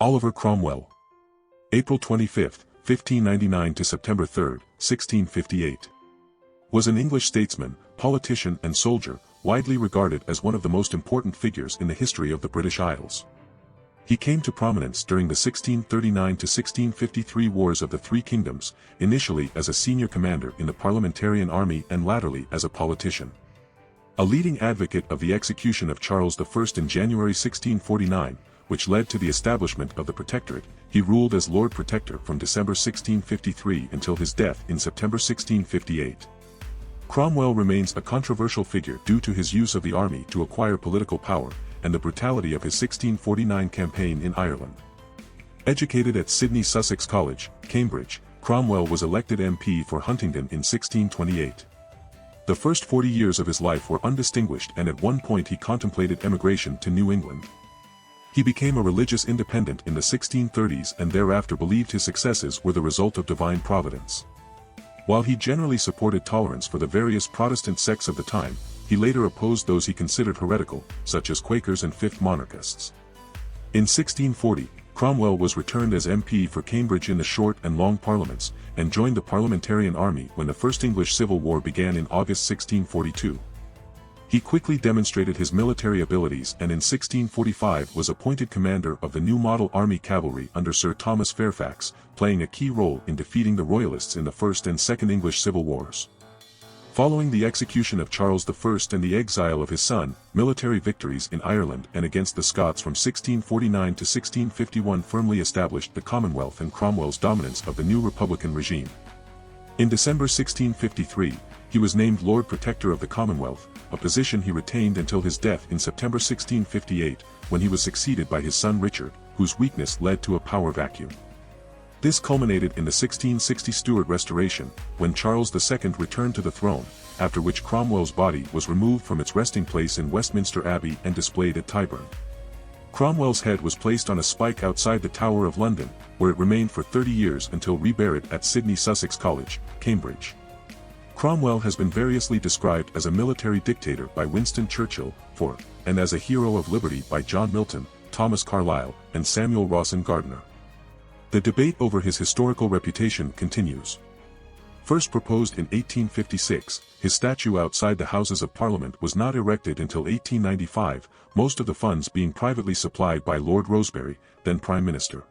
Oliver Cromwell. April 25, 1599 to September 3, 1658. Was an English statesman, politician and soldier, widely regarded as one of the most important figures in the history of the British Isles. He came to prominence during the 1639 to 1653 Wars of the Three Kingdoms, initially as a senior commander in the Parliamentarian Army and latterly as a politician. A leading advocate of the execution of Charles I in January 1649, which led to the establishment of the Protectorate, he ruled as Lord Protector from December 1653 until his death in September 1658. Cromwell remains a controversial figure due to his use of the army to acquire political power, and the brutality of his 1649 campaign in Ireland. Educated at Sidney Sussex College, Cambridge, Cromwell was elected MP for Huntingdon in 1628. The first 40 years of his life were undistinguished, and at one point he contemplated emigration to New England. He became a religious independent in the 1630s and thereafter believed his successes were the result of divine providence. While he generally supported tolerance for the various Protestant sects of the time, he later opposed those he considered heretical, such as Quakers and Fifth Monarchists. In 1640, Cromwell was returned as MP for Cambridge in the Short and Long Parliaments, and joined the Parliamentarian Army when the First English Civil War began in August 1642. He quickly demonstrated his military abilities and in 1645 was appointed commander of the new model army cavalry under Sir Thomas Fairfax, playing a key role in defeating the Royalists in the First and Second English Civil Wars. Following the execution of Charles I and the exile of his son, military victories in Ireland and against the Scots from 1649 to 1651 firmly established the Commonwealth and Cromwell's dominance of the new Republican regime. In December 1653, he was named Lord Protector of the Commonwealth, a position he retained until his death in September 1658, when he was succeeded by his son Richard, whose weakness led to a power vacuum. This culminated in the 1660 Stuart Restoration, when Charles II returned to the throne, after which Cromwell's body was removed from its resting place in Westminster Abbey and displayed at Tyburn. Cromwell's head was placed on a spike outside the Tower of London, where it remained for 30 years until reburied at Sidney Sussex College, Cambridge. Cromwell has been variously described as a military dictator by Winston Churchill, and as a hero of liberty by John Milton, Thomas Carlyle, and Samuel Rawson Gardiner. The debate over his historical reputation continues. First proposed in 1856, his statue outside the Houses of Parliament was not erected until 1895, most of the funds being privately supplied by Lord Rosebery, then Prime Minister.